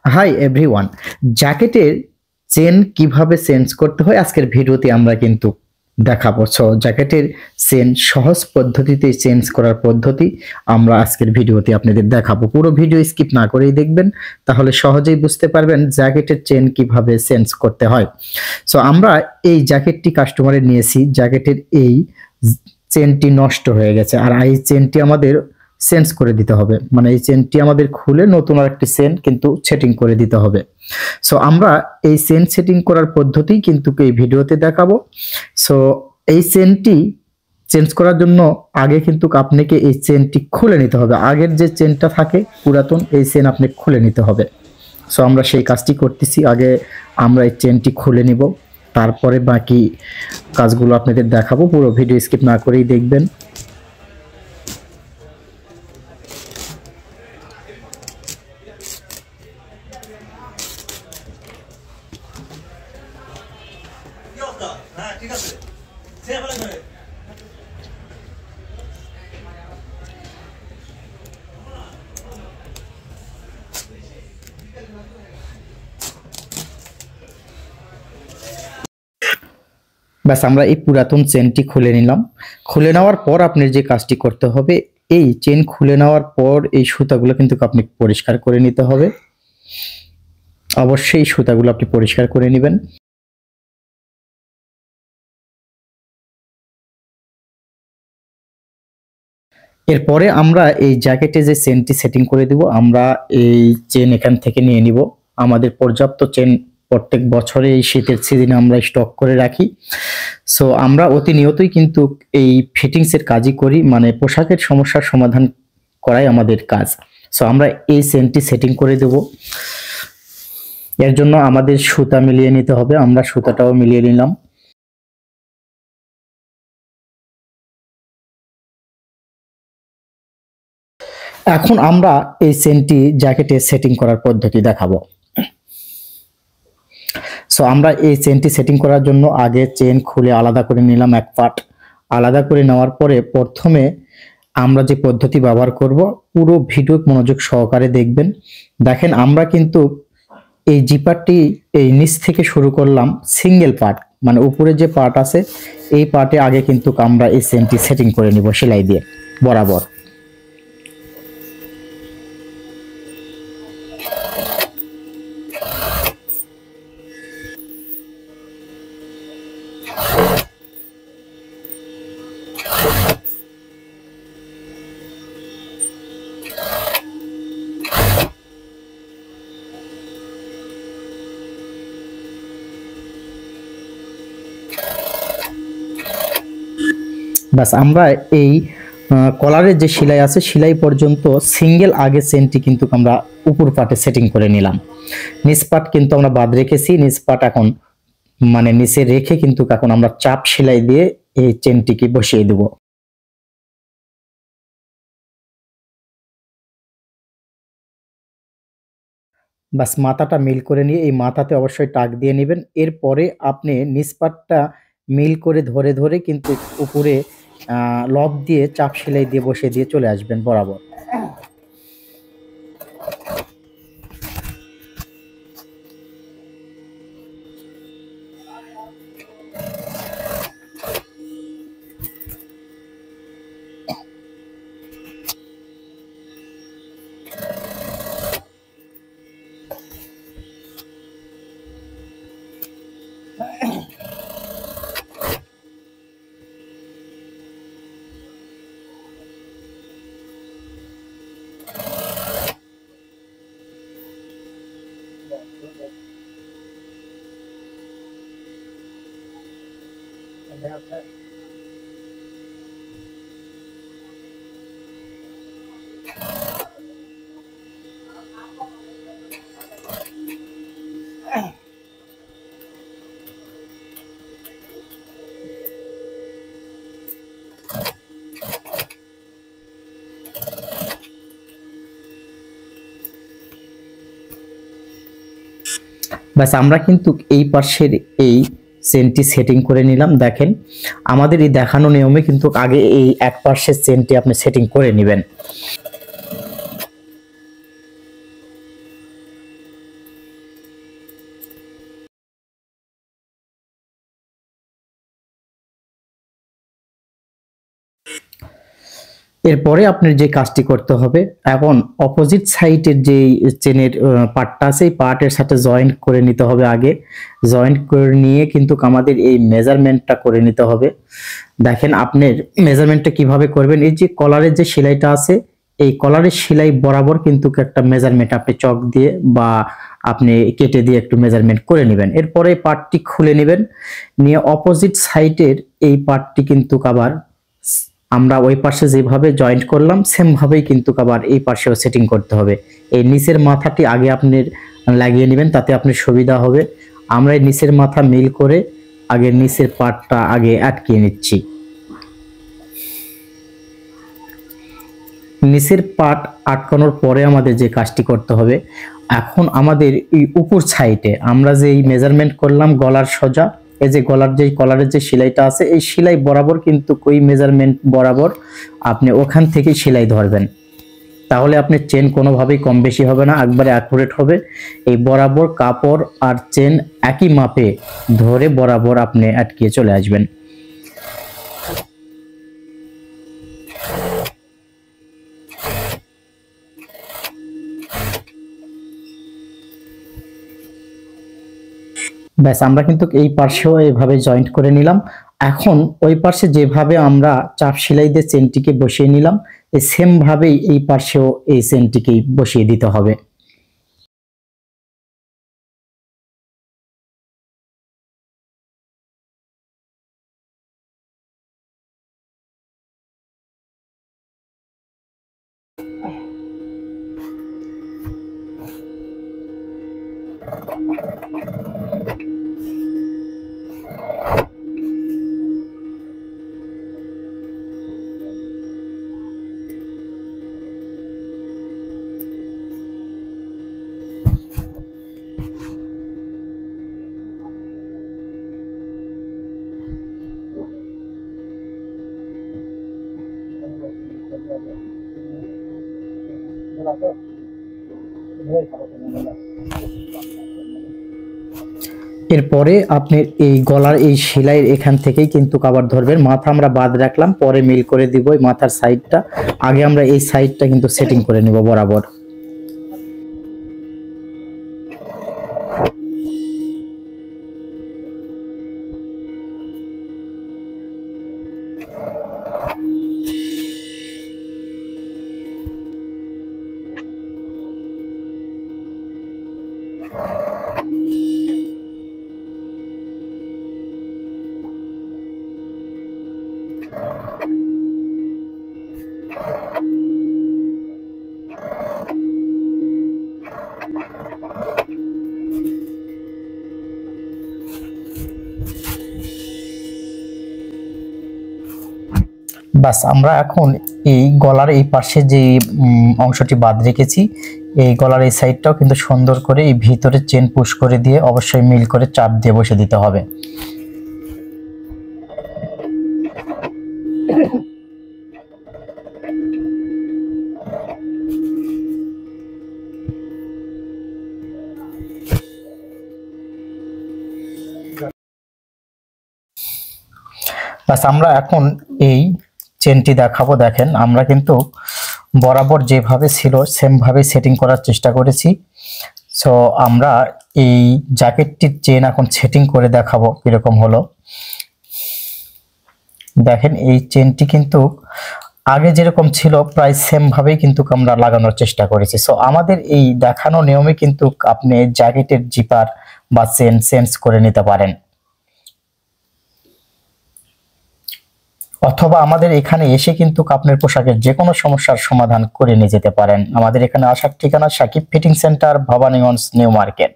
Hi everyone, জ্যাকেটের chain কিভাবে change করতে হয় আজকের ভিডিওতে আমরা কিন্তু দেখাবো। সো জ্যাকেটের চেন সহজ পদ্ধতিতে চেঞ্জ করার পদ্ধতি আমরা আজকের ভিডিওতে আপনাদের দেখাবো। পুরো ভিডিও স্কিপ না করেই দেখবেন, তাহলে সহজেই বুঝতে পারবেন জ্যাকেটের চেন কিভাবে চেঞ্জ করতে হয়। সো আমরা এই জ্যাকেটটি কাস্টমারের নিয়েছি, জ্যাকেটের এই চেনটি নষ্ট হয়ে গেছে আর এই চেনটি আমাদের চেঞ্জ করে দিতে হবে, মানে এই চেনটি আমাদের খুলে নতুন আরেকটি চেন কিন্তু সেটিং করে দিতে হবে। সো আমরা এই চেন সেটিং করার পদ্ধতি কিন্তু এই ভিডিওতে দেখাবো। সো এই চেনটি চেঞ্জ করার জন্য আগে কিন্তু আপনাকে এই চেনটি খুলে নিতে হবে। আগের যে চেনটা থাকে পুরাতন, এই চেন আপনি খুলে নিতে হবে। সো আমরা সেই কাজটি করতেছি। আগে আমরা এই চেনটি খুলে নিব, তারপরে বাকি কাজগুলো আপনাদের দেখাবো। পুরো ভিডিও স্কিপ না করেই দেখবেন। ব্যাস, আমরা এই পুরাতন চেনটি খুলে নিলাম। খুলে নেওয়ার পর আপনার যে কাজটি করতে হবে, এই চেন খুলে নেওয়ার পর এই সুতাগুলো কিন্তু আপনি পরিষ্কার করে নিতে হবে। অবশ্যই সুতাগুলো আপনি পরিষ্কার করে নেবেন। এরপরে আমরা এই জ্যাকেটে যে চেনটি সেটিং করে দিব, আমরা এই চেন এখান থেকে নিয়ে নিব। আমাদের পর্যাপ্ত চেন প্রত্যেক বছরে এই শীতের সিজনে আমরা স্টক করে রাখি। সো আমরা প্রতিনিয়তই কিন্তু এই ফিটিংসের কাজই করি, মানে পোশাকের সমস্যার সমাধান করাই আমাদের কাজ। সো আমরা এই চেনটি সেটিং করে দেব। এর জন্য আমাদের সুতা মিলিয়ে নিতে হবে, আমরা সুতাটাও মিলিয়ে নিলাম। এখন আমরা এই চেনটি জ্যাকেটে সেটিং করার পদ্ধতি দেখাবো। সো আমরা এই চেনটি সেটিং করার জন্য আগে চেন খুলে আলাদা করে নিলাম, এক পার্ট আলাদা করে নেওয়ার পরে প্রথমে আমরা যে পদ্ধতি ব্যবহার করব, পুরো ভিডিও মনোযোগ সহকারে দেখবেন। দেখেন, আমরা কিন্তু এই জিপারটি এই নিচ থেকে শুরু করলাম সিঙ্গেল পার্ট, মানে উপরে যে পার্ট আছে এই পার্টে আগে কিন্তু আমরা এই চেনটি সেটিং করে নিব সেলাই দিয়ে বরাবর। বাস, আমরা এই কলারের যে সেলাই আছে সেলাই পর্যন্ত সিঙ্গেল আগে চেনটি কিন্তু আমরা উপর পাটে সেটিং করে নিলাম। নিচ পাট কিন্তু আমরা বাদ রেখেছি, নিচ পাট এখন মানে নিচে রেখে কিন্তু এখন আমরা চাপ সেলাই দিয়ে এই চেনটিকে বসিয়ে দেব। বাস, মাথাটা মিল করে নিয়ে এই মাথাতে অবশ্যই টাক দিয়ে নেবেন। এরপরে আপনি নিচ পাটটা মিল করে ধরে ধরে কিন্তু উপরে লব দিয়ে চাপ সেলাই দিয়ে বসিয়ে দিয়ে চলে আসবেন বরাবর। বাস, আমরা কিন্তু এই পাশের এই চেনটি সেটিং করে নিলাম। দেখেন, আমাদের এই দেখানো নিয়মে কিন্তু আগে এই এক পাশের চেনটি আপনি সেটিং করে নেবেন। এরপরে আপনার যে কাজটি করতে হবে, এখন অপোজিট সাইডের যে চেনের পার্টটা আছে এই পার্টের সাথে জয়েন্ট করে নিতে হবে। আগে জয়েন্ট করে নিয়ে কিন্তু আমাদের এই মেজারমেন্টটা করে নিতে হবে। দেখেন আপনার মেজারমেন্টটা কিভাবে করবেন, এই যে কলারের যে সেলাইটা আছে এই কলারের সেলাই বরাবর কিন্তু একটা মেজারমেন্ট আপনি চক দিয়ে বা আপনি কেটে দিয়ে একটু মেজারমেন্ট করে নেবেন। এরপরে পার্টটি খুলে নেবেন, নিয়ে অপোজিট সাইডের এই পার্টটি কিন্তু আবার আমরা ওই পাশে যেভাবে জয়েন্ট করলাম সেম ভাবেই কিন্তু আবার এই পাশেও সেটিং করতে হবে। এই নিচের মাথাটি আগে আপনি লাগিয়ে নেবেন, তাতে আপনার সুবিধা হবে। আমরা এই নিচের মাথা মিল করে আগে নিচের পার্টটা আগে আটকিয়ে নিচ্ছি। নিচের পার্ট আটকানোর পরে আমাদের যে কাজটি করতে হবে, এখন আমাদের এই উপর সাইডে আমরা যে মেজারমেন্ট করলাম গলার সোজা, এই যে গলার যে কলারের যে সেলাইটা আছে এই সেলাই বরাবর কিন্তু ওই মেজারমেন্ট বরাবর আপনি ওখান থেকে সেলাই ধরবেন, তাহলে আপনার চেন কোনোভাবেই কম বেশি হবে না, একবারে অ্যাকুরেট হবে। এই বরাবর কাপড় আর চেন একই মাপে ধরে বরাবর আপনি আটকিয়ে চলে আসবেন। ব্যাস আমরা কিন্তু এই পাশেও এইভাবে জয়েন্ট করে নিলাম। এখন ওই পাশে যেভাবে আমরা চাপ সেলাই দিয়ে চেনটিকে বসিয়ে নিলাম এই সেম ভাবেই এই পাশেও এই চেনটিকে বসিয়ে দিতে হবে। এরপরে আপনি এই গলার এই সেলাইয়ের এখান থেকেই কিন্তু কভার ধরবেন। মাথা আমরা বাদ রাখলাম, পরে মিল করে দিব এই মাথার সাইডটা। আগে আমরা এই সাইডটা কিন্তু সেটিং করে নিব বরাবর। বাস আমরা এখন এই গলার এই পাশে যে অংশটি বাদ রেখেছি এই গলার এই সাইডটাও কিন্তু সুন্দর করে এই ভিতরে চেন পুশ করে দিয়ে অবশ্যই মিল করে চাপ দিয়ে বসে দিতে হবে। বাস আমরা এখন এই চেনটি দেখাবো। দেখেন আমরা কিন্তু বরাবর যেভাবে ছিল সেম ভাবে সেটিং করার চেষ্টা করেছি। সো আমরা এই জ্যাকেটটির চেন এখন সেটিং করে দেখাবো কিরকম হলো। দেখেন এই চেনটি কিন্তু আগে যেরকম ছিল প্রায় সেম ভাবেই কিন্তু আমরা লাগানোর চেষ্টা করেছি। সো আমাদের এই দেখানো নিয়মে কিন্তু আপনি জ্যাকেটের জিপার বা চেন চেঞ্জ করে নিতে পারেন, অথবা আমাদের এখানে এসে কিন্তু আপনার পোশাকের যে কোনো সমস্যার সমাধান করে নিয়ে যেতে পারেন। আমাদের এখানে আসার ঠিকানা Sakib fitting centre, Bhabaniganj, new market.